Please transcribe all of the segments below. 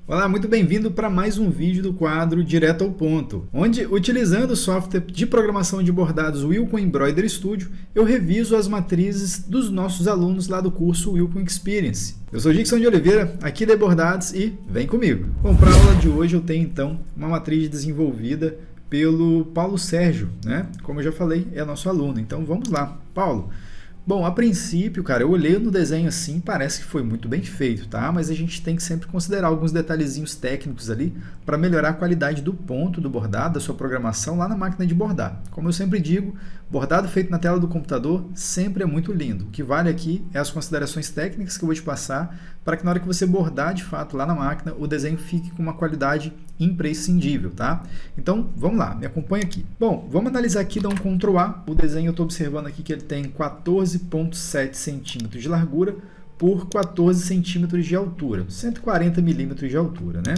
Olá, muito bem-vindo para mais um vídeo do quadro Direto ao Ponto, onde, utilizando o software de programação de bordados Wilcon Embroidery Studio, eu reviso as matrizes dos nossos alunos lá do curso Wilcon Experience. Eu sou Gixson de Oliveira, aqui da Bordados, e vem comigo. Bom, para a aula de hoje eu tenho então uma matriz desenvolvida pelo Paulo Sérgio, né? Como eu já falei, é nosso aluno. Então vamos lá. Paulo. Bom, a princípio, cara, eu olhei no desenho assim, parece que foi muito bem feito, tá? Mas a gente tem que sempre considerar alguns detalhezinhos técnicos ali para melhorar a qualidade do ponto do bordado, da sua programação lá na máquina de bordar. Como eu sempre digo, bordado feito na tela do computador sempre é muito lindo. O que vale aqui é as considerações técnicas que eu vou te passar para que na hora que você bordar de fato lá na máquina, o desenho fique com uma qualidade imprescindível, tá? Então, vamos lá, me acompanha aqui. Bom, vamos analisar aqui, dar um Ctrl A. O desenho eu estou observando aqui que ele tem 14,7 centímetros de largura por 14 centímetros de altura, 140 milímetros de altura, né?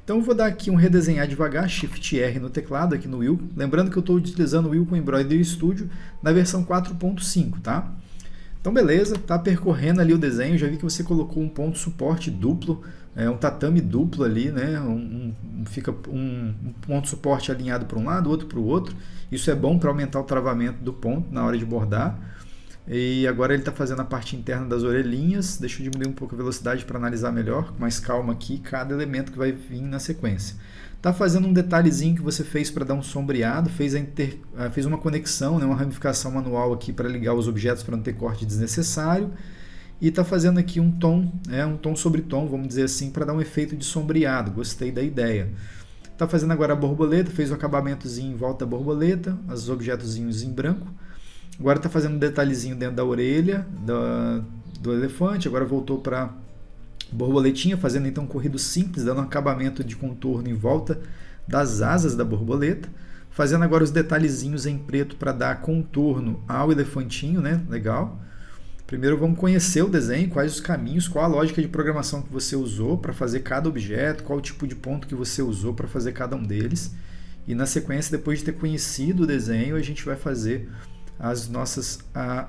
Então, eu vou dar aqui um redesenhar devagar, Shift R no teclado aqui no Wilcon. Lembrando que eu estou utilizando o Wilcon Embroidery Studio na versão 4.5, tá? Então, beleza, tá percorrendo ali o desenho, já vi que você colocou um ponto suporte duplo, um tatame duplo ali, né? Fica um ponto suporte alinhado para um lado, outro para o outro. Isso é bom para aumentar o travamento do ponto na hora de bordar. E agora ele está fazendo a parte interna das orelhinhas. Deixa eu diminuir um pouco a velocidade para analisar melhor, com mais calma aqui, cada elemento que vai vir na sequência. Está fazendo um detalhezinho que você fez para dar um sombreado, fez uma conexão, né, uma ramificação manual aqui para ligar os objetos para não ter corte desnecessário. E está fazendo aqui um tom sobre tom, vamos dizer assim, para dar um efeito de sombreado. Gostei da ideia. Está fazendo agora a borboleta, fez o acabamentozinho em volta da borboleta, os objetozinhos em branco. Agora está fazendo um detalhezinho dentro da orelha do elefante, agora voltou para borboletinha, fazendo então um corrido simples, dando um acabamento de contorno em volta das asas da borboleta. Fazendo agora os detalhezinhos em preto para dar contorno ao elefantinho, né? Legal. Primeiro vamos conhecer o desenho, quais os caminhos, qual a lógica de programação que você usou para fazer cada objeto, qual o tipo de ponto que você usou para fazer cada um deles. E na sequência, depois de ter conhecido o desenho, a gente vai fazer as nossas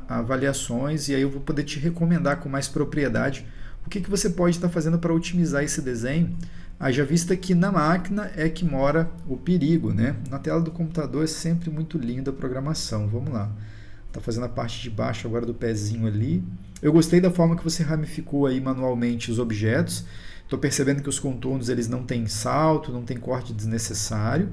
avaliações e aí eu vou poder te recomendar com mais propriedade o que você pode estar fazendo para otimizar esse desenho. Haja vista que na máquina é que mora o perigo, né? Na tela do computador é sempre muito linda a programação. Vamos lá. Está fazendo a parte de baixo agora do pezinho ali. Eu gostei da forma que você ramificou aí manualmente os objetos. Estou percebendo que os contornos eles não têm salto, não tem corte desnecessário.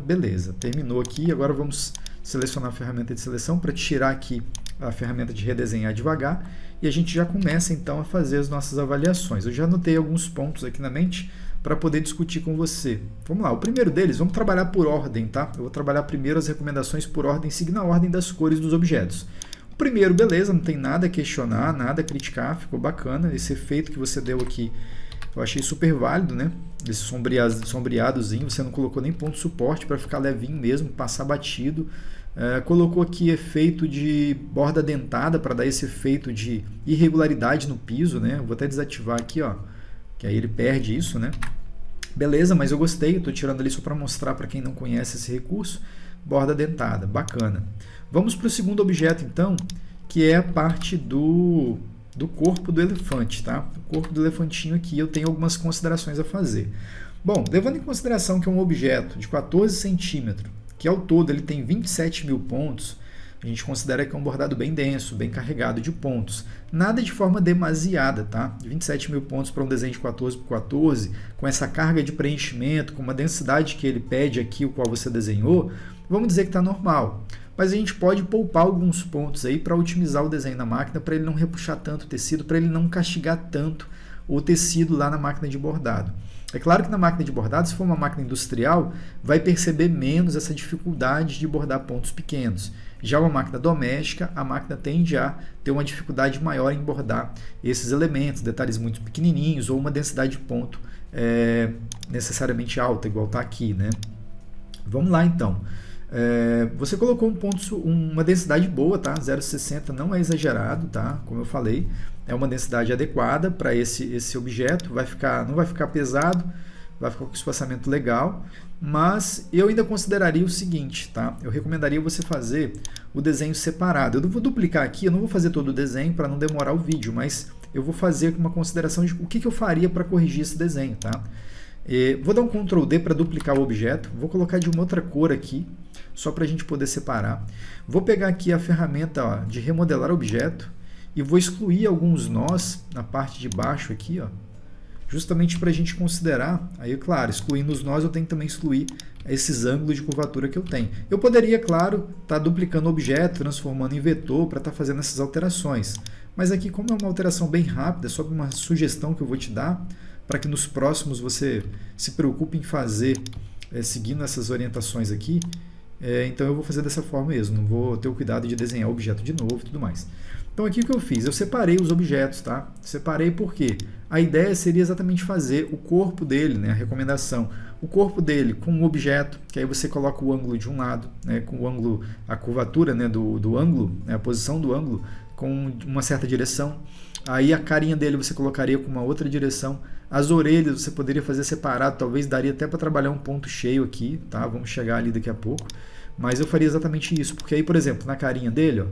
Beleza, terminou aqui. Agora vamos selecionar a ferramenta de seleção para tirar aqui a ferramenta de redesenhar devagar. E a gente já começa então a fazer as nossas avaliações. Eu já anotei alguns pontos aqui na mente para poder discutir com você. Vamos lá, o primeiro deles, vamos trabalhar por ordem, tá? Eu vou trabalhar primeiro as recomendações por ordem, seguindo a ordem das cores dos objetos. O primeiro, beleza, não tem nada a questionar, nada a criticar, ficou bacana. Esse efeito que você deu aqui, eu achei super válido, né? Esse sombreadozinho, você não colocou nem ponto suporte para ficar levinho mesmo, passar batido. Colocou aqui efeito de borda dentada para dar esse efeito de irregularidade no piso, né? Vou até desativar aqui, ó, que aí ele perde isso, né? Beleza, mas eu gostei, estou tirando ali só para mostrar para quem não conhece esse recurso. Borda dentada, bacana. Vamos para o segundo objeto então, que é a parte do corpo do elefante, tá? O corpo do elefantinho aqui eu tenho algumas considerações a fazer. Bom, levando em consideração que é um objeto de 14 centímetros, que ao todo ele tem 27 mil pontos, a gente considera que é um bordado bem denso, bem carregado de pontos. Nada de forma demasiada, tá? 27 mil pontos para um desenho de 14 por 14, com essa carga de preenchimento, com uma densidade que ele pede aqui, o qual você desenhou, vamos dizer que está normal. Mas a gente pode poupar alguns pontos aí para otimizar o desenho na máquina, para ele não repuxar tanto o tecido, para ele não castigar tanto o tecido lá na máquina de bordado. É claro que na máquina de bordado, se for uma máquina industrial, vai perceber menos essa dificuldade de bordar pontos pequenos. Já uma máquina doméstica, a máquina tende a ter uma dificuldade maior em bordar esses elementos, detalhes muito pequenininhos ou uma densidade de ponto necessariamente alta, igual está aqui, né? Vamos lá então. Você colocou uma densidade boa, tá? 0,60 não é exagerado, tá? Como eu falei, é uma densidade adequada para esse objeto, não vai ficar pesado, vai ficar com espaçamento legal, mas eu ainda consideraria o seguinte, tá? Eu recomendaria você fazer o desenho separado. Eu vou duplicar aqui, eu não vou fazer todo o desenho para não demorar o vídeo, mas eu vou fazer uma consideração de o que eu faria para corrigir esse desenho, tá? Vou dar um Ctrl D para duplicar o objeto, vou colocar de uma outra cor aqui, só para a gente poder separar. Vou pegar aqui a ferramenta, ó, de remodelar objeto e vou excluir alguns nós na parte de baixo aqui, ó, justamente para a gente considerar. Aí, claro, excluindo os nós, eu tenho que também excluir esses ângulos de curvatura que eu tenho. Eu poderia, claro, estar duplicando o objeto, transformando em vetor para estar fazendo essas alterações. Mas aqui, como é uma alteração bem rápida, é só uma sugestão que eu vou te dar, para que nos próximos você se preocupe em fazer, seguindo essas orientações aqui. Então eu vou fazer dessa forma mesmo, não vou ter o cuidado de desenhar o objeto de novo e tudo mais. Então aqui o que eu fiz? Eu separei os objetos, tá? Separei porque a ideia seria exatamente fazer o corpo dele, né? A recomendação. O corpo dele com um objeto, que aí você coloca o ângulo de um lado, né? Com o ângulo, a curvatura, né? do ângulo, né? A posição do ângulo com uma certa direção. Aí a carinha dele você colocaria com uma outra direção. As orelhas você poderia fazer separado, talvez daria até para trabalhar um ponto cheio aqui, tá? Vamos chegar ali daqui a pouco. Mas eu faria exatamente isso, porque aí, por exemplo, na carinha dele, ó,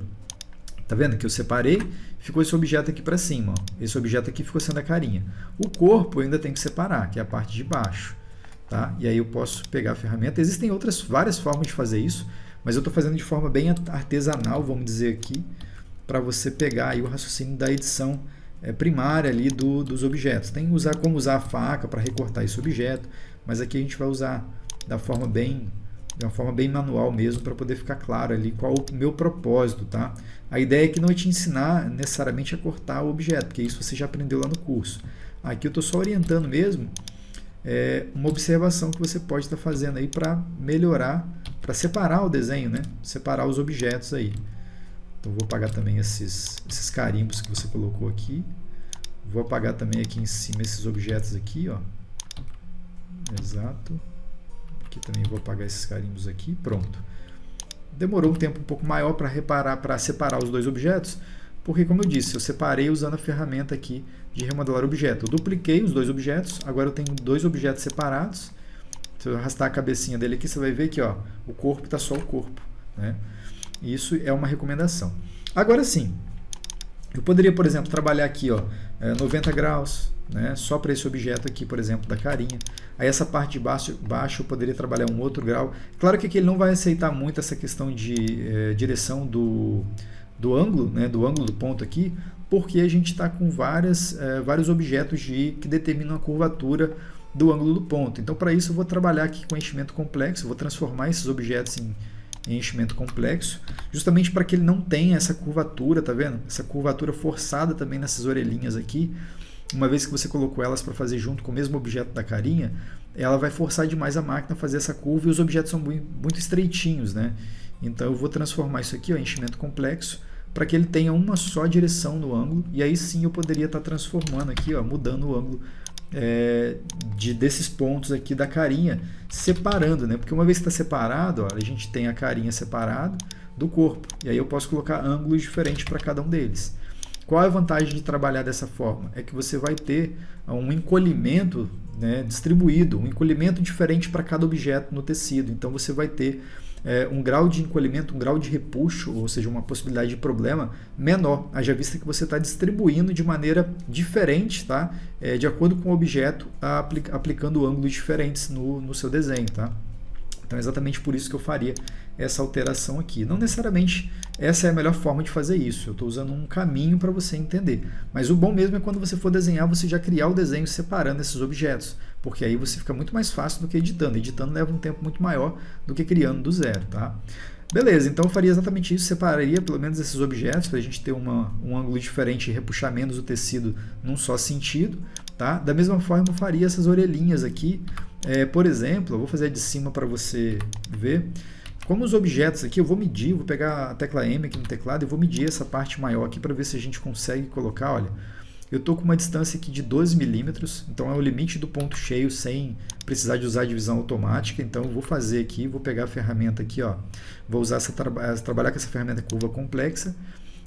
tá vendo que eu separei, ficou esse objeto aqui para cima, ó. Esse objeto aqui ficou sendo a carinha. O corpo eu ainda tenho que separar, que é a parte de baixo, tá? E aí eu posso pegar a ferramenta. Existem várias formas de fazer isso, mas eu estou fazendo de forma bem artesanal, vamos dizer aqui, para você pegar aí o raciocínio da edição primária ali dos objetos. Tem como usar a faca para recortar esse objeto, mas aqui a gente vai usar de uma forma bem manual mesmo, para poder ficar claro ali qual o meu propósito, tá? A ideia aqui não é te ensinar necessariamente a cortar o objeto, porque isso você já aprendeu lá no curso. Aqui eu estou só orientando mesmo uma observação que você pode estar fazendo aí para melhorar, para separar o desenho, né? Separar os objetos aí. Então vou apagar também esses carimbos que você colocou aqui. Vou apagar também aqui em cima esses objetos aqui, ó. Exato. Aqui também vou apagar esses carimbos aqui. Pronto. Demorou um tempo um pouco maior para separar os dois objetos, porque, como eu disse, eu separei usando a ferramenta aqui de remodelar objeto. Eu dupliquei os dois objetos, agora eu tenho dois objetos separados. Se eu arrastar a cabecinha dele aqui, você vai ver que, ó, o corpo está só o corpo, né? Isso é uma recomendação. Agora sim, eu poderia, por exemplo, trabalhar aqui, ó, 90 graus, né, só para esse objeto aqui, por exemplo, da carinha. Aí essa parte de baixo eu poderia trabalhar um outro grau. Claro que aqui ele não vai aceitar muito essa questão de direção do ângulo, né, do ângulo do ponto aqui, porque a gente está com vários objetos que determinam a curvatura do ângulo do ponto. Então, para isso, eu vou trabalhar aqui com enchimento complexo, vou transformar esses objetos em enchimento complexo, justamente para que ele não tenha essa curvatura, tá vendo? Essa curvatura forçada também nessas orelhinhas aqui. Uma vez que você colocou elas para fazer junto com o mesmo objeto da carinha, ela vai forçar demais a máquina a fazer essa curva e os objetos são muito estreitinhos, né? Então eu vou transformar isso aqui, ó, em enchimento complexo, para que ele tenha uma só direção no ângulo, e aí sim eu poderia estar transformando aqui, ó, mudando o ângulo desses pontos aqui da carinha, separando, né? Porque uma vez que está separado, ó, a gente tem a carinha separado do corpo, e aí eu posso colocar ângulos diferentes para cada um deles. Qual é a vantagem de trabalhar dessa forma? É que você vai ter um encolhimento, né, distribuído, um encolhimento diferente para cada objeto no tecido. Então você vai ter um grau de encolhimento, um grau de repuxo, ou seja, uma possibilidade de problema menor, haja vista que você está distribuindo de maneira diferente, tá? De acordo com o objeto, aplicando ângulos diferentes no seu desenho. Tá? Então é exatamente por isso que eu faria essa alteração aqui. Não necessariamente essa é a melhor forma de fazer isso, eu estou usando um caminho para você entender. Mas o bom mesmo é quando você for desenhar, você já criar o desenho separando esses objetos, porque aí você fica muito mais fácil do que editando. Editando leva um tempo muito maior do que criando do zero. Tá? Beleza, então eu faria exatamente isso, separaria pelo menos esses objetos para a gente ter um ângulo diferente e repuxar menos o tecido num só sentido. Tá? Da mesma forma eu faria essas orelhinhas aqui. Por exemplo, eu vou fazer de cima para você ver. Como os objetos aqui, eu vou medir, vou pegar a tecla M aqui no teclado e vou medir essa parte maior aqui para ver se a gente consegue colocar, olha, eu estou com uma distância aqui de 12 milímetros, então é o limite do ponto cheio sem precisar de usar a divisão automática. Então eu vou fazer aqui, vou pegar a ferramenta aqui, ó, vou usar trabalhar com essa ferramenta curva complexa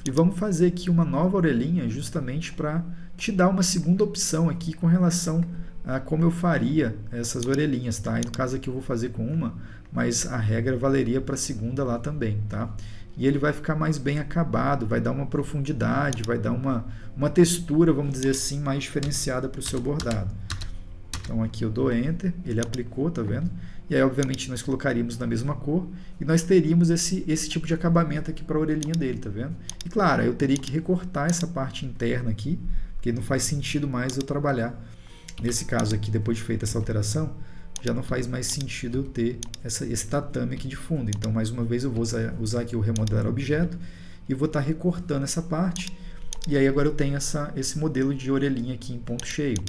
e vamos fazer aqui uma nova orelhinha justamente para te dar uma segunda opção aqui com relação a como eu faria essas orelhinhas, tá? E no caso aqui eu vou fazer com uma, mas a regra valeria para a segunda lá também, tá? e ele vai ficar mais bem acabado, vai dar uma profundidade, vai dar uma textura, vamos dizer assim, mais diferenciada para o seu bordado. Então aqui eu dou Enter, ele aplicou, tá vendo? E aí obviamente nós colocaríamos na mesma cor e nós teríamos esse tipo de acabamento aqui para a orelhinha dele, tá vendo? E claro, eu teria que recortar essa parte interna aqui, porque não faz sentido mais eu trabalhar. Nesse caso aqui, depois de feita essa alteração, já não faz mais sentido eu ter esse tatame aqui de fundo. Então, mais uma vez, eu vou usar aqui o remodelar objeto e vou estar recortando essa parte. E aí agora eu tenho esse modelo de orelhinha aqui em ponto cheio.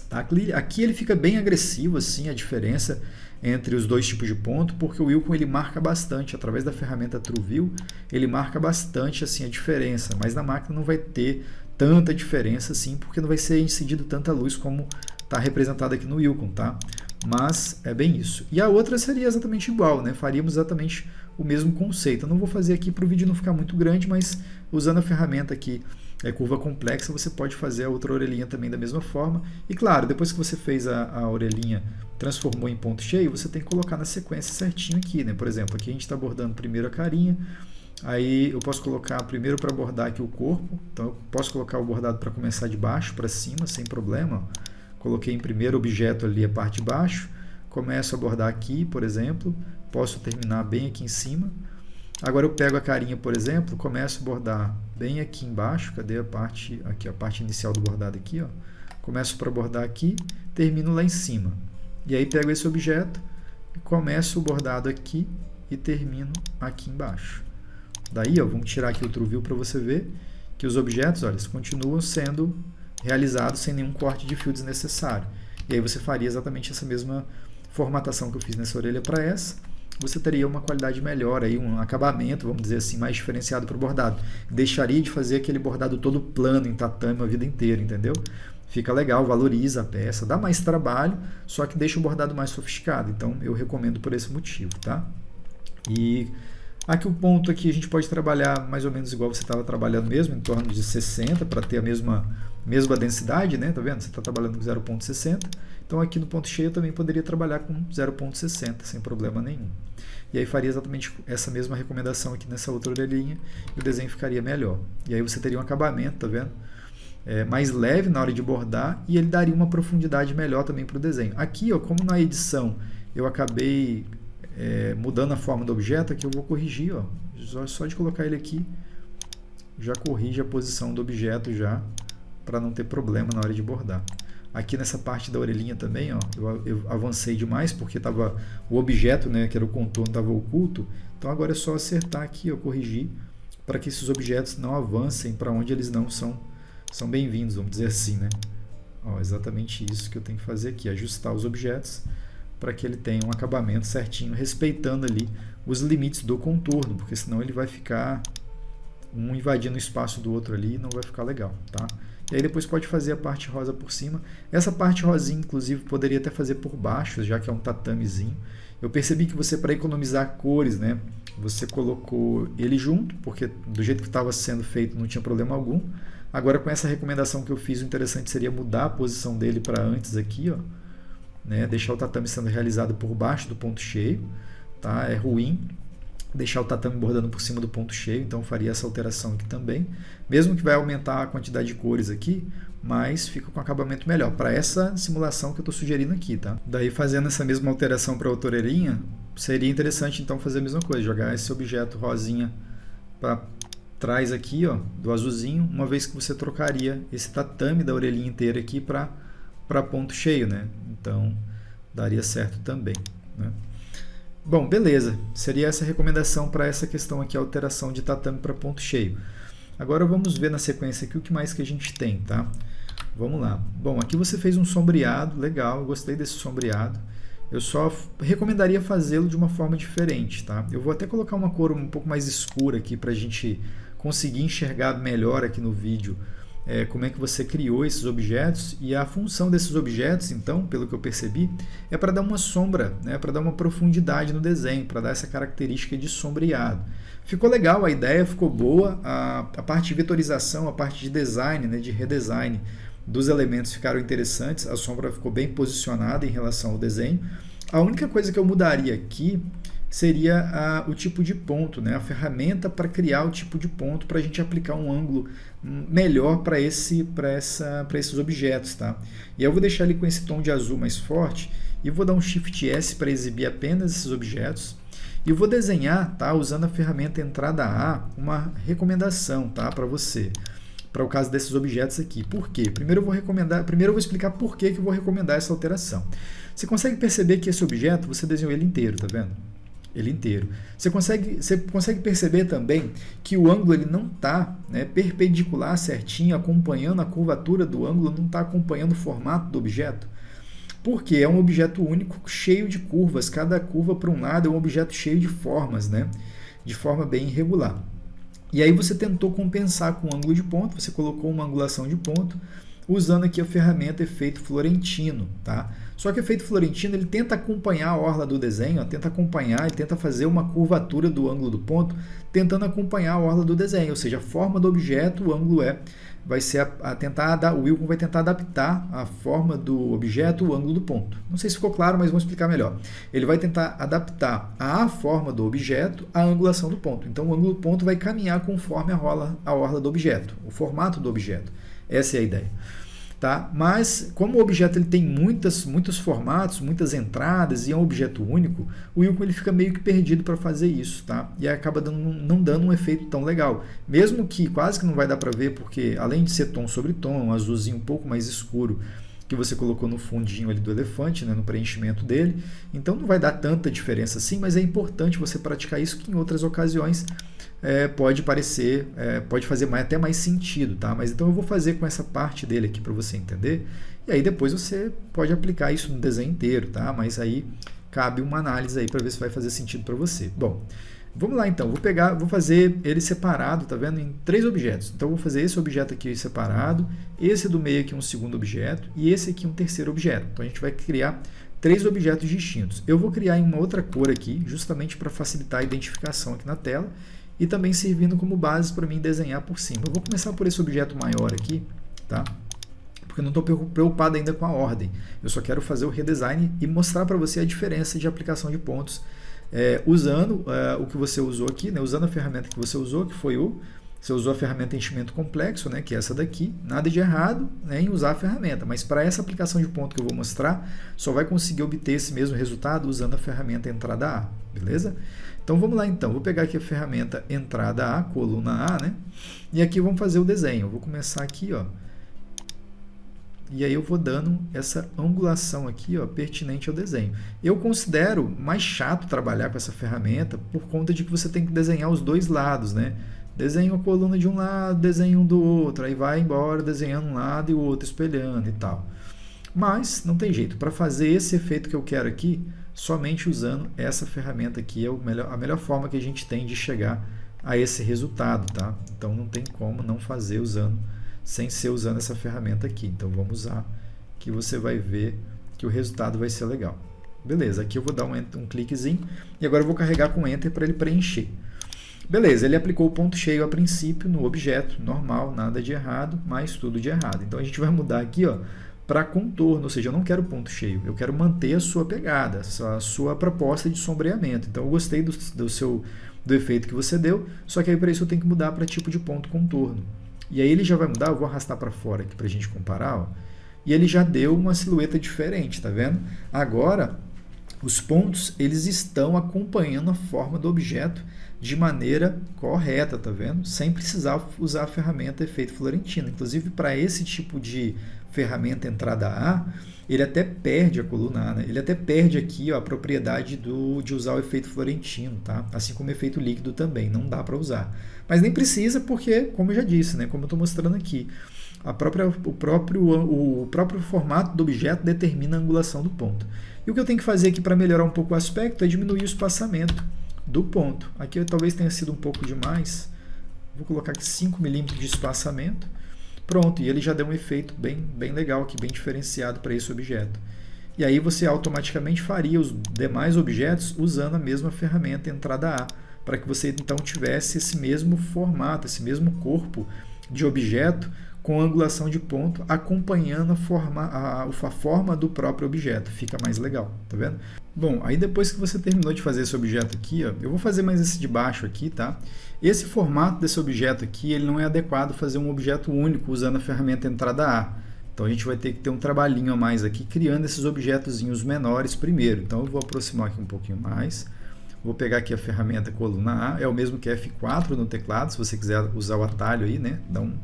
Tá? Aqui ele fica bem agressivo, assim, a diferença entre os dois tipos de ponto, porque o Wilcon ele marca bastante, através da ferramenta TrueView, ele marca bastante assim, a diferença, mas na máquina não vai ter tanta diferença assim, porque não vai ser incidido tanta luz como está representado aqui no Wilcon, tá? Mas é bem isso. E a outra seria exatamente igual, né? Faríamos exatamente o mesmo conceito. Eu não vou fazer aqui para o vídeo não ficar muito grande, mas usando a ferramenta aqui, curva complexa, você pode fazer a outra orelhinha também da mesma forma. E claro, depois que você fez a orelhinha, transformou em ponto cheio, você tem que colocar na sequência certinho aqui, né? Por exemplo, aqui a gente está bordando primeiro a carinha, aí eu posso colocar primeiro para bordar aqui o corpo, então eu posso colocar o bordado para começar de baixo para cima, sem problema. Coloquei em primeiro objeto ali a parte de baixo, começo a bordar aqui, por exemplo, posso terminar bem aqui em cima. Agora eu pego a carinha, por exemplo, começo a bordar bem aqui embaixo, cadê a parte, aqui a parte inicial do bordado aqui, ó. Começo para bordar aqui, termino lá em cima. E aí pego esse objeto, começo o bordado aqui e termino aqui embaixo. Daí, ó, vamos tirar aqui o TrueView para você ver que os objetos, olha, eles continuam sendo realizados sem nenhum corte de fio desnecessário. E aí você faria exatamente essa mesma formatação que eu fiz nessa orelha para essa. Você teria uma qualidade melhor, aí, um acabamento, vamos dizer assim, mais diferenciado para o bordado. Deixaria de fazer aquele bordado todo plano em tatame a vida inteira, entendeu? Fica legal, valoriza a peça, dá mais trabalho, só que deixa o bordado mais sofisticado. Então, eu recomendo por esse motivo, tá? E aqui o ponto aqui a gente pode trabalhar mais ou menos igual você estava trabalhando mesmo, em torno de 60, para ter a mesma densidade, né? Tá vendo? Você está trabalhando com 0.60. Então, aqui no ponto cheio eu também poderia trabalhar com 0.60, sem problema nenhum. E aí faria exatamente essa mesma recomendação aqui nessa outra orelhinha e o desenho ficaria melhor. E aí você teria um acabamento, tá vendo? Mais leve na hora de bordar e ele daria uma profundidade melhor também para o desenho. Aqui, ó, como na edição eu acabei mudando a forma do objeto, aqui eu vou corrigir, ó, só de colocar ele aqui, já corrige a posição do objeto já, para não ter problema na hora de bordar. Aqui nessa parte da orelhinha também, ó, eu avancei demais porque tava, o objeto, né, que era o contorno, estava oculto. Então agora é só acertar aqui, ó, corrigir, para que esses objetos não avancem para onde eles não são bem-vindos, vamos dizer assim, né? Ó, exatamente isso que eu tenho que fazer aqui, ajustar os objetos para que ele tenha um acabamento certinho, respeitando ali os limites do contorno, porque senão ele vai ficar um invadindo o espaço do outro ali e não vai ficar legal, tá? E aí depois pode fazer a parte rosa por cima. Essa parte rosinha, inclusive, poderia até fazer por baixo, já que é um tatamezinho. Eu percebi que você, para economizar cores, né, você colocou ele junto, porque do jeito que estava sendo feito não tinha problema algum. Agora, com essa recomendação que eu fiz, o interessante seria mudar a posição dele para antes aqui, ó, né, deixar o tatame sendo realizado por baixo do ponto cheio, tá? É ruim deixar o tatame bordando por cima do ponto cheio, então eu faria essa alteração aqui também, mesmo que vai aumentar a quantidade de cores aqui, mas fica com acabamento melhor, para essa simulação que eu estou sugerindo aqui, tá? Daí, fazendo essa mesma alteração para a outra orelhinha, seria interessante então fazer a mesma coisa, jogar esse objeto rosinha para trás aqui, ó, do azulzinho, uma vez que você trocaria esse tatame da orelhinha inteira aqui para ponto cheio, né? Então daria certo também, né? Bom, beleza, seria essa a recomendação para essa questão aqui, a alteração de tatame para ponto cheio. Agora vamos ver na sequência aqui o que mais que a gente tem, tá? Vamos lá. Bom, aqui você fez um sombreado, legal, eu gostei desse sombreado. Eu só recomendaria fazê-lo de uma forma diferente, tá? Eu vou até colocar uma cor um pouco mais escura aqui para a gente conseguir enxergar melhor aqui no vídeo como é que você criou esses objetos, e a função desses objetos, então, pelo que eu percebi, é para dar uma sombra, né, para dar uma profundidade no desenho, para dar essa característica de sombreado. Ficou legal, a ideia ficou boa, a parte de vetorização, a parte de design, né, de redesign dos elementos ficaram interessantes, a sombra ficou bem posicionada em relação ao desenho. A única coisa que eu mudaria aqui seria o tipo de ponto, né? A ferramenta para criar o tipo de ponto para a gente aplicar um ângulo melhor para esses objetos, tá? E eu vou deixar ele com esse tom de azul mais forte e vou dar um Shift S para exibir apenas esses objetos. E vou desenhar, tá, usando a ferramenta entrada A, uma recomendação, tá, para você, para o caso desses objetos aqui. Por quê? Primeiro eu vou explicar por que eu vou recomendar essa alteração. Você consegue perceber que esse objeto, você desenhou ele inteiro, tá vendo? Ele inteiro. Você consegue perceber também que o ângulo ele não está, né, perpendicular certinho, acompanhando a curvatura do ângulo, não está acompanhando o formato do objeto? Porque é um objeto único, cheio de curvas. Cada curva para um lado é um objeto cheio de formas, né? De forma bem irregular. E aí você tentou compensar com o ângulo de ponto, você colocou uma angulação de ponto, usando aqui a ferramenta efeito Florentino, tá? Só que o efeito Florentino ele tenta acompanhar a orla do desenho, ele tenta fazer uma curvatura do ângulo do ponto, tentando acompanhar a orla do desenho, ou seja, a forma do objeto, o ângulo vai ser o Wilcon vai tentar adaptar a forma do objeto, o ângulo do ponto. Não sei se ficou claro, mas vamos explicar melhor. Ele vai tentar adaptar a forma do objeto à angulação do ponto. Então, o ângulo do ponto vai caminhar conforme a orla do objeto, o formato do objeto. Essa é a ideia. Tá? Mas, como o objeto ele tem muitos formatos, muitas entradas e é um objeto único, o Wilcon ele fica meio que perdido para fazer isso, tá? E acaba não dando um efeito tão legal. Mesmo que quase que não vai dar para ver, porque além de ser tom sobre tom, um azulzinho um pouco mais escuro que você colocou no fundinho ali do elefante, né, no preenchimento dele, então não vai dar tanta diferença assim, mas é importante você praticar isso, que em outras ocasiões pode fazer até mais sentido, tá? Mas então eu vou fazer com essa parte dele aqui para você entender, e aí depois você pode aplicar isso no desenho inteiro, tá? Mas aí cabe uma análise aí para ver se vai fazer sentido para você. Bom, vamos lá então, vou fazer ele separado, tá vendo? Em 3 objetos. Então eu vou fazer esse objeto aqui separado, esse do meio aqui um segundo objeto e esse aqui um terceiro objeto. Então a gente vai criar 3 objetos distintos. Eu vou criar em uma outra cor aqui, justamente para facilitar a identificação aqui na tela e também servindo como base para mim desenhar por cima. Eu vou começar por esse objeto maior aqui, tá? Porque eu não estou preocupado ainda com a ordem. Eu só quero fazer o redesign e mostrar para você a diferença de aplicação de pontos usando o que você usou aqui, né? Usando a ferramenta que você usou, que foi você usou a ferramenta enchimento complexo, né? Que é essa daqui. Nada de errado, né, em usar a ferramenta, mas para essa aplicação de ponto que eu vou mostrar, só vai conseguir obter esse mesmo resultado usando a ferramenta entrada A, beleza? Então vamos lá então, vou pegar aqui a ferramenta entrada A, coluna A, né? E aqui vamos fazer o desenho. Eu vou começar aqui, ó. E aí eu vou dando essa angulação aqui, ó, pertinente ao desenho. Eu considero mais chato trabalhar com essa ferramenta por conta de que você tem que desenhar os dois lados, né? Desenho a coluna de um lado, desenho do outro, aí vai embora desenhando um lado e o outro espelhando e tal. Mas não tem jeito, para fazer esse efeito que eu quero aqui, somente usando essa ferramenta aqui é a melhor forma que a gente tem de chegar a esse resultado, tá? Então não tem como não fazer sem ser usando essa ferramenta aqui. Então vamos usar, que você vai ver que o resultado vai ser legal. Beleza, aqui eu vou dar um cliquezinho e agora eu vou carregar com Enter para ele preencher. Beleza, ele aplicou o ponto cheio a princípio no objeto, normal, nada de errado, mas tudo de errado. Então a gente vai mudar aqui, ó, para contorno, ou seja, eu não quero ponto cheio, eu quero manter a sua pegada, a sua proposta de sombreamento. Então eu gostei do efeito que você deu, só que aí para isso eu tenho que mudar para tipo de ponto contorno. E aí ele já vai mudar, eu vou arrastar para fora aqui para a gente comparar, ó, e ele já deu uma silhueta diferente, tá vendo? Agora, os pontos eles estão acompanhando a forma do objeto de maneira correta, tá vendo? Sem precisar usar a ferramenta efeito Florentino. Inclusive, para esse tipo de ferramenta entrada A, ele até perde a coluna A, né? Ele até perde aqui, ó, a propriedade de usar o efeito Florentino, tá? Assim como o efeito líquido também, não dá para usar. Mas nem precisa porque, como eu já disse, né? Como eu estou mostrando aqui, o próprio formato do objeto determina a angulação do ponto. E o que eu tenho que fazer aqui para melhorar um pouco o aspecto é diminuir o espaçamento do ponto. Aqui talvez tenha sido um pouco demais. Vou colocar aqui 5 milímetros de espaçamento. Pronto, e ele já deu um efeito bem legal aqui, bem diferenciado para esse objeto. E aí você automaticamente faria os demais objetos usando a mesma ferramenta entrada A, para que você então tivesse esse mesmo formato, esse mesmo corpo de objeto com angulação de ponto, acompanhando a forma do próprio objeto. Fica mais legal, tá vendo? Bom, aí depois que você terminou de fazer esse objeto aqui, ó, eu vou fazer mais esse de baixo aqui, tá? Esse formato desse objeto aqui, ele não é adequado fazer um objeto único usando a ferramenta entrada A. Então a gente vai ter que ter um trabalhinho a mais aqui, criando esses objetozinhos menores primeiro. Então eu vou aproximar aqui um pouquinho mais. Vou pegar aqui a ferramenta coluna A, é o mesmo que F4 no teclado, se você quiser usar o atalho aí, né?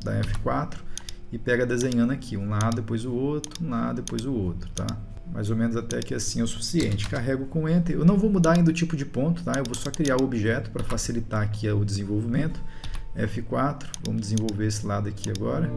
Dá F4 e pega desenhando aqui, um lado, depois o outro, um lado, depois o outro, tá? Mais ou menos até que assim é o suficiente. Carrego com Enter. Eu não vou mudar ainda o tipo de ponto, tá? Eu vou só criar o objeto para facilitar aqui o desenvolvimento. F4, vamos desenvolver esse lado aqui agora.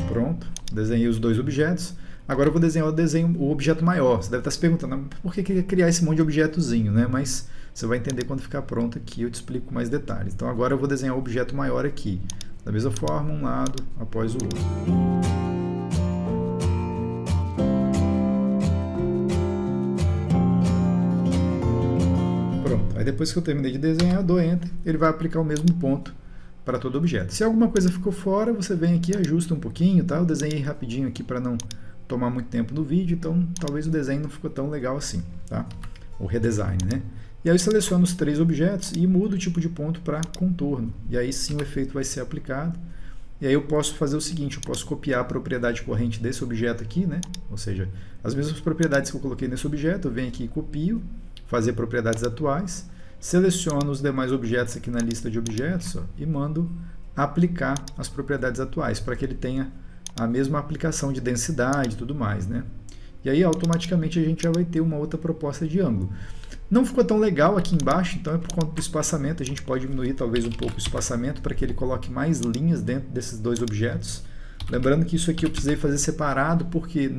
Pronto, desenhei os dois objetos. Agora eu vou desenhar o objeto maior. Você deve estar se perguntando, por que criar esse monte de objetozinho, né? Mas você vai entender quando ficar pronto aqui, eu te explico com mais detalhes. Então agora eu vou desenhar o objeto maior aqui. Da mesma forma, um lado após o outro. Pronto, aí depois que eu terminei de desenhar, eu dou Enter, ele vai aplicar o mesmo ponto para todo objeto. Se alguma coisa ficou fora, você vem aqui e ajusta um pouquinho, tá? Eu desenhei rapidinho aqui para não tomar muito tempo no vídeo, então talvez o desenho não ficou tão legal assim, tá? O redesign, né? E aí eu seleciono os 3 objetos e mudo o tipo de ponto para contorno. E aí sim o efeito vai ser aplicado. E aí eu posso fazer o seguinte, eu posso copiar a propriedade corrente desse objeto aqui, né? Ou seja, as mesmas propriedades que eu coloquei nesse objeto, eu venho aqui e copio, fazer propriedades atuais, seleciono os demais objetos aqui na lista de objetos, ó, e mando aplicar as propriedades atuais, para que ele tenha a mesma aplicação de densidade e tudo mais, né? E aí automaticamente a gente já vai ter uma outra proposta de ângulo. Não ficou tão legal aqui embaixo, então é por conta do espaçamento. A gente pode diminuir talvez um pouco o espaçamento para que ele coloque mais linhas dentro desses dois objetos. Lembrando que isso aqui eu precisei fazer separado, porque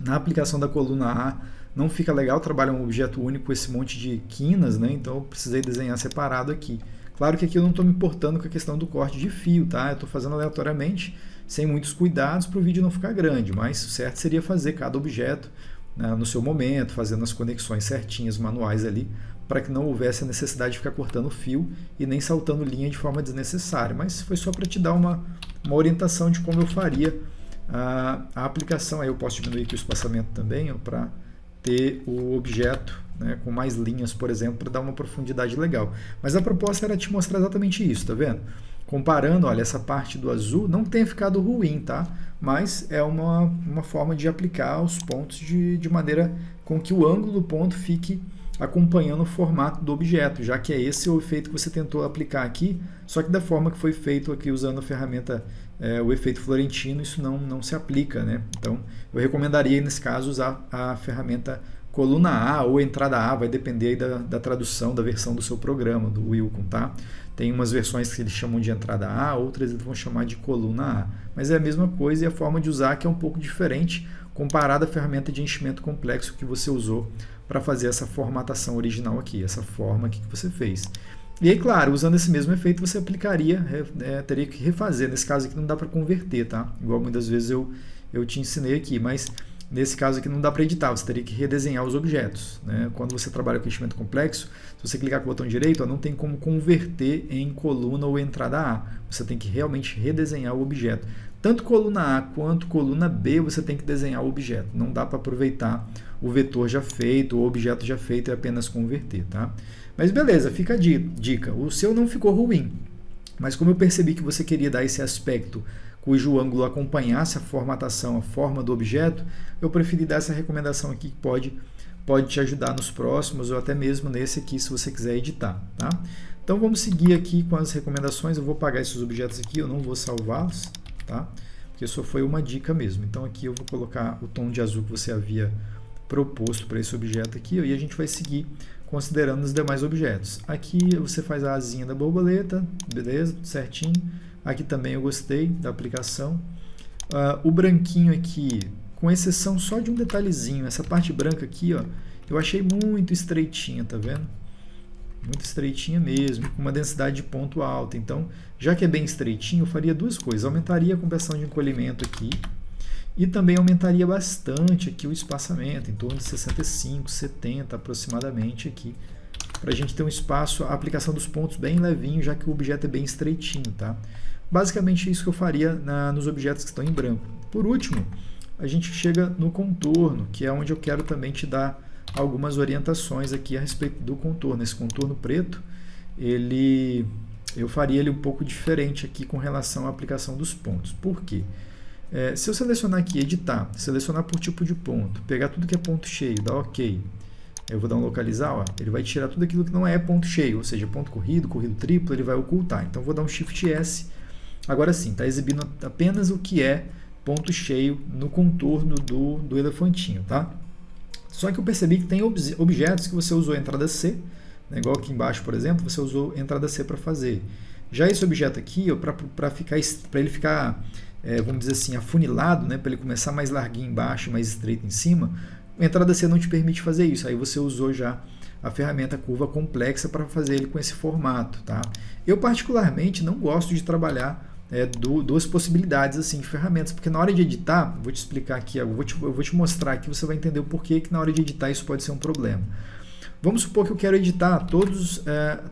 na aplicação da coluna A não fica legal trabalhar um objeto único com esse monte de quinas, né? Então eu precisei desenhar separado aqui. Claro que aqui eu não estou me importando com a questão do corte de fio, tá? Eu estou fazendo aleatoriamente, sem muitos cuidados, para o vídeo não ficar grande, mas o certo seria fazer cada objeto, né, no seu momento, fazendo as conexões certinhas, manuais ali, para que não houvesse a necessidade de ficar cortando fio e nem saltando linha de forma desnecessária. Mas foi só para te dar uma orientação de como eu faria a aplicação. Aí eu posso diminuir aqui o espaçamento também, para ter o objeto, né, com mais linhas, por exemplo, para dar uma profundidade legal. Mas a proposta era te mostrar exatamente isso, tá vendo? Comparando, olha, essa parte do azul não tem ficado ruim, tá? Mas é uma forma de aplicar os pontos de maneira com que o ângulo do ponto fique acompanhando o formato do objeto, já que é esse o efeito que você tentou aplicar aqui, só que da forma que foi feito aqui usando a ferramenta, o efeito Florentino, isso não se aplica, né? Então, eu recomendaria, nesse caso, usar a ferramenta coluna A ou entrada A, vai depender aí da tradução, da versão do seu programa, do Wilcon, tá? Tem umas versões que eles chamam de entrada A, outras eles vão chamar de coluna A. Mas é a mesma coisa e a forma de usar que é um pouco diferente comparada à ferramenta de enchimento complexo que você usou para fazer essa formatação original aqui, essa forma aqui que você fez. E aí, claro, usando esse mesmo efeito, você aplicaria, teria que refazer. Nesse caso aqui não dá para converter, tá? Igual muitas vezes eu te ensinei aqui, mas nesse caso aqui não dá para editar, você teria que redesenhar os objetos, né? Quando você trabalha com enchimento complexo, se você clicar com o botão direito, não tem como converter em coluna ou entrada A. Você tem que realmente redesenhar o objeto. Tanto coluna A quanto coluna B você tem que desenhar o objeto. Não dá para aproveitar o vetor já feito, o objeto já feito e apenas converter, tá? Mas beleza, fica a dica. O seu não ficou ruim, mas como eu percebi que você queria dar esse aspecto cujo ângulo acompanhasse a formatação, a forma do objeto, eu preferi dar essa recomendação aqui que pode te ajudar nos próximos ou até mesmo nesse aqui, se você quiser editar, tá? Então vamos seguir aqui com as recomendações. Eu vou apagar esses objetos aqui, eu não vou salvá-los, tá? Porque só foi uma dica mesmo. Então aqui eu vou colocar o tom de azul que você havia proposto para esse objeto aqui, e a gente vai seguir considerando os demais objetos. Aqui você faz a asinha da borboleta, beleza, certinho. Aqui também eu gostei da aplicação. O branquinho aqui, com exceção só de um detalhezinho, essa parte branca aqui, ó, eu achei muito estreitinha, tá vendo? Muito estreitinha mesmo, com uma densidade de ponto alta. Então, já que é bem estreitinho, eu faria duas coisas. Aumentaria a compressão de encolhimento aqui e também aumentaria bastante aqui o espaçamento, em torno de 65, 70 aproximadamente aqui, para a gente ter um espaço, a aplicação dos pontos bem levinho, já que o objeto é bem estreitinho, tá? Basicamente isso que eu faria nos objetos que estão em branco. Por último, a gente chega no contorno, que é onde eu quero também te dar algumas orientações aqui a respeito do contorno. Esse contorno preto, eu faria ele um pouco diferente aqui com relação à aplicação dos pontos. Por quê? Se eu selecionar aqui, editar, selecionar por tipo de ponto, pegar tudo que é ponto cheio, dar OK, eu vou dar um localizar, ó, ele vai tirar tudo aquilo que não é ponto cheio, ou seja, ponto corrido, corrido triplo, ele vai ocultar. Então, eu vou dar um Shift S. Agora sim, está exibindo apenas o que é ponto cheio no contorno do elefantinho, tá? Só que eu percebi que tem objetos que você usou entrada C, né, igual aqui embaixo, por exemplo, você usou entrada C para fazer. Já esse objeto aqui, para ele ficar, vamos dizer assim, afunilado, né, para ele começar mais larguinho embaixo e mais estreito em cima, a entrada C não te permite fazer isso. Aí você usou já a ferramenta curva complexa para fazer ele com esse formato, tá? Eu particularmente não gosto de trabalhar duas possibilidades assim de ferramentas, porque na hora de editar, vou te explicar aqui, eu vou te mostrar aqui, você vai entender o porquê que na hora de editar isso pode ser um problema. Vamos supor que eu quero editar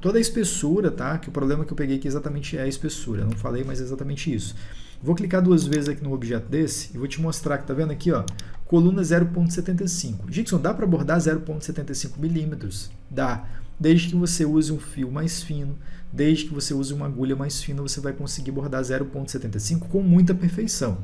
toda a espessura, tá? Que o problema que eu peguei aqui exatamente é a espessura, eu não falei, mas é exatamente isso. Vou clicar duas vezes aqui no objeto desse e vou te mostrar que tá vendo aqui, ó, coluna 0.75. Dixon, dá para bordar 0.75 milímetros? Dá. Desde que você use um fio mais fino, desde que você use uma agulha mais fina, você vai conseguir bordar 0.75 com muita perfeição.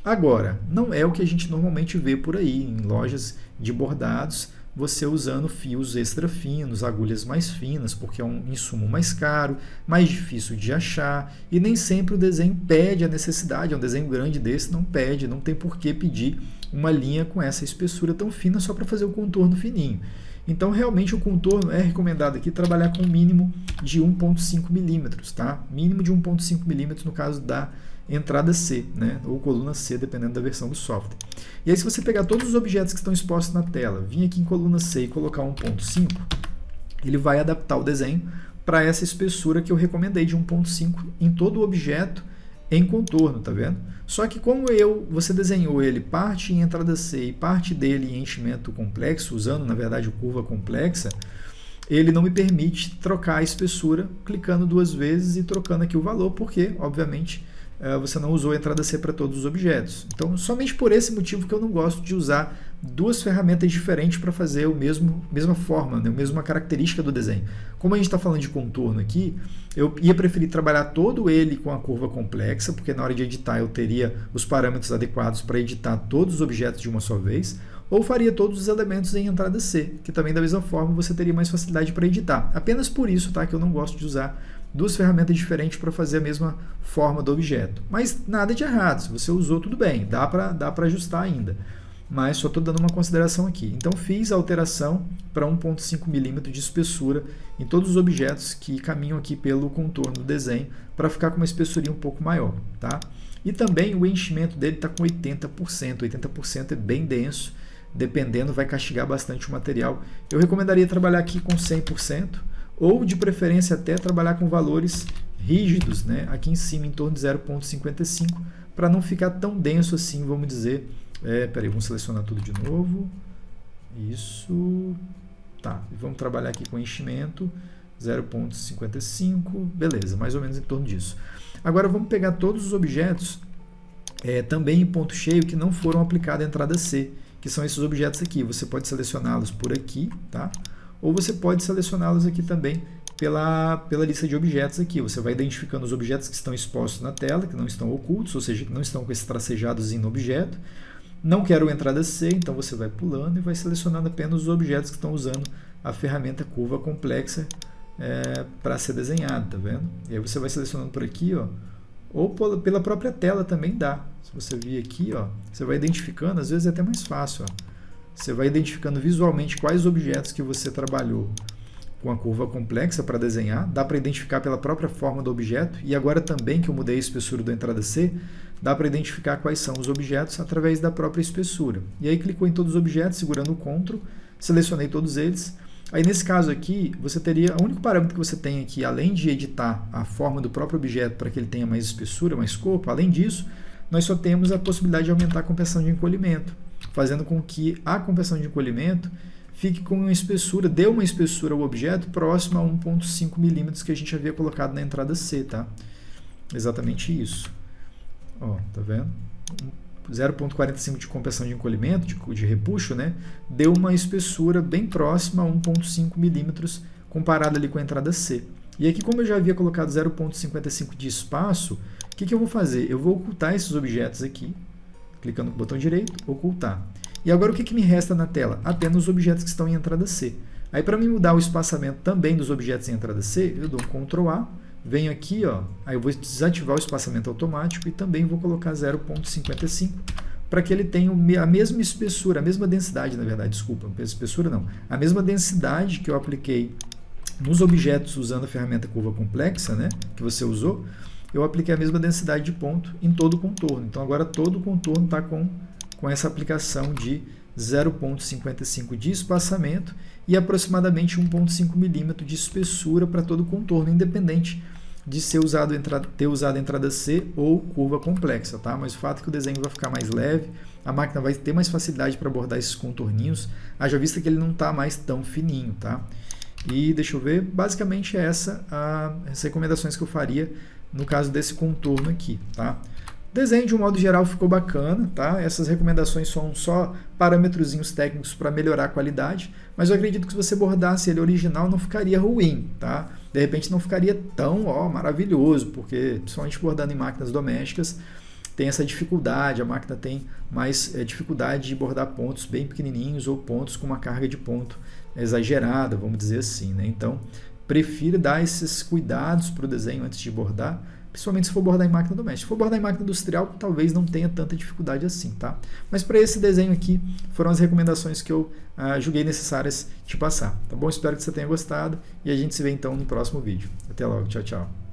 Agora, não é o que a gente normalmente vê por aí em lojas de bordados, você usando fios extra finos, agulhas mais finas, porque é um insumo mais caro, mais difícil de achar, e nem sempre o desenho pede a necessidade, um desenho grande desse não pede, não tem por que pedir uma linha com essa espessura tão fina só para fazer o contorno fininho. Então, realmente, o contorno é recomendado aqui trabalhar com um mínimo de 1.5 milímetros, tá? Mínimo de 1.5 milímetros no caso da entrada C, né? Ou coluna C, dependendo da versão do software. E aí, se você pegar todos os objetos que estão expostos na tela, vir aqui em coluna C e colocar 1.5, ele vai adaptar o desenho para essa espessura que eu recomendei de 1.5 em todo o objeto em contorno, tá vendo? Só que como você desenhou ele parte em entrada C e parte dele em enchimento complexo, usando, na verdade, curva complexa, ele não me permite trocar a espessura clicando duas vezes e trocando aqui o valor, porque, obviamente, você não usou a entrada C para todos os objetos. Então, somente por esse motivo que eu não gosto de usar duas ferramentas diferentes para fazer mesma forma, né, a mesma característica do desenho. Como a gente está falando de contorno aqui, eu ia preferir trabalhar todo ele com a curva complexa, porque na hora de editar eu teria os parâmetros adequados para editar todos os objetos de uma só vez, ou faria todos os elementos em entrada C, que também da mesma forma você teria mais facilidade para editar. Apenas por isso, tá, que eu não gosto de usar duas ferramentas diferentes para fazer a mesma forma do objeto. Mas nada de errado, se você usou tudo bem, dá para ajustar ainda. Mas só estou dando uma consideração aqui. Então fiz a alteração para 1.5 milímetros de espessura em todos os objetos que caminham aqui pelo contorno do desenho para ficar com uma espessurinha um pouco maior, tá? E também o enchimento dele está com 80%. 80% é bem denso, dependendo vai castigar bastante o material. Eu recomendaria trabalhar aqui com 100%, ou de preferência até trabalhar com valores rígidos, né? Aqui em cima em torno de 0.55, para não ficar tão denso assim, vamos dizer. Peraí, vamos selecionar tudo de novo. Isso. Tá, vamos trabalhar aqui com enchimento 0.55, beleza, mais ou menos em torno disso. Agora vamos pegar todos os objetos também em ponto cheio que não foram aplicados a entrada C, que são esses objetos aqui. Você pode selecioná-los por aqui, tá? Ou você pode selecioná-los aqui também pela lista de objetos aqui. Você vai identificando os objetos que estão expostos na tela, que não estão ocultos, ou seja, que não estão com esse tracejados no objeto. Não quero entrada C, então você vai pulando e vai selecionando apenas os objetos que estão usando a ferramenta curva complexa para ser desenhado, tá vendo? E aí você vai selecionando por aqui, ó, ou pela própria tela também dá. Se você vir aqui, ó, você vai identificando, às vezes é até mais fácil, ó. Você vai identificando visualmente quais objetos que você trabalhou com a curva complexa para desenhar. Dá para identificar pela própria forma do objeto. E agora também que eu mudei a espessura da entrada C, dá para identificar quais são os objetos através da própria espessura. E aí clicou em todos os objetos, segurando o CTRL, selecionei todos eles. Aí nesse caso aqui, você teria, o único parâmetro que você tem aqui, além de editar a forma do próprio objeto para que ele tenha mais espessura, mais corpo, além disso, nós só temos a possibilidade de aumentar a compressão de encolhimento, fazendo com que a compressão de encolhimento fique com uma espessura, dê uma espessura ao objeto próxima a 1,5 milímetros que a gente havia colocado na entrada C, tá? Exatamente isso. Ó, tá vendo? 0,45 de compressão de encolhimento, de repuxo, né? Deu uma espessura bem próxima a 1,5 milímetros comparado ali com a entrada C. E aqui, como eu já havia colocado 0,55 de espaço, o que eu vou fazer? Eu vou ocultar esses objetos aqui, clicando no botão direito, ocultar. E agora o que me resta na tela? Apenas os objetos que estão em entrada C. Aí, para mim mudar o espaçamento também dos objetos em entrada C, eu dou um Ctrl A, venho aqui, ó, aí eu vou desativar o espaçamento automático e também vou colocar 0,55 para que ele tenha a mesma espessura, a mesma densidade, na verdade, desculpa, espessura não, a mesma densidade que eu apliquei nos objetos usando a ferramenta curva complexa, né, que você usou, eu apliquei a mesma densidade de ponto em todo o contorno. Então agora todo o contorno está com essa aplicação de 0,55 de espaçamento e aproximadamente 1,5 milímetros de espessura para todo o contorno, independente de ter usado a entrada C ou curva complexa, tá? Mas o fato é que o desenho vai ficar mais leve, a máquina vai ter mais facilidade para abordar esses contorninhos, haja vista que ele não está mais tão fininho, tá? E deixa eu ver, basicamente as recomendações que eu faria no caso desse contorno aqui, tá? O desenho, de um modo geral, ficou bacana, tá? Essas recomendações são só parâmetrozinhos técnicos para melhorar a qualidade, mas eu acredito que se você bordasse ele original não ficaria ruim, tá? De repente não ficaria tão maravilhoso, porque principalmente bordando em máquinas domésticas tem essa dificuldade, a máquina tem mais dificuldade de bordar pontos bem pequenininhos ou pontos com uma carga de ponto exagerada, vamos dizer assim, né? Então, prefiro dar esses cuidados para o desenho antes de bordar, principalmente se for bordar em máquina doméstica. Se for bordar em máquina industrial, talvez não tenha tanta dificuldade assim, tá? Mas para esse desenho aqui, foram as recomendações que eu julguei necessárias te passar, tá bom? Espero que você tenha gostado e a gente se vê então no próximo vídeo. Até logo, tchau, tchau.